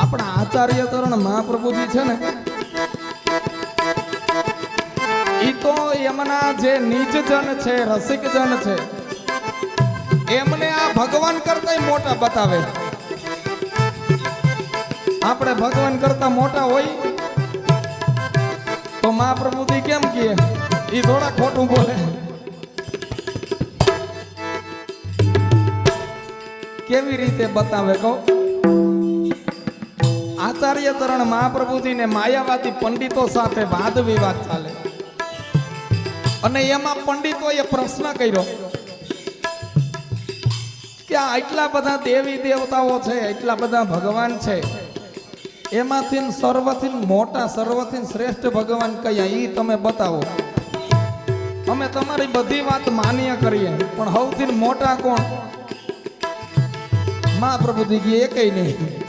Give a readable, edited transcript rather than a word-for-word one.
આપણા આચાર્ય ચરણ મહાપ્રભુજી છે ને, ઈ તો એમના જે નિજજન છે, રસિકજન છે, એમને આ ભગવાન કરતા મોટા બતાવે. આપણે ભગવાન કરતા મોટા હોય તો મહાપ્રભુજી કેમ કહે? ઈ થોડા ખોટું બોલે. કેવી રીતે બતાવે કહો? આચાર્ય ચરણ મહાપ્રભુજી ને માયાવાદી પંડિતો સાથે વાદ વિવાદ ચાલે અને એમાં પંડિતોએ પ્રશ્ન કર્યો કે આ એટલા બધા દેવી દેવતાઓ છે, એટલા બધા ભગવાન છે, એમાંથી સર્વથી મોટા, સર્વથી શ્રેષ્ઠ ભગવાન કયા? ઈ તમે બતાવો. અમે તમારી બધી વાત માન્ય કરીએ, પણ સૌથી મોટા કોણ? મહાપ્રભુજી કે એકય નહીં.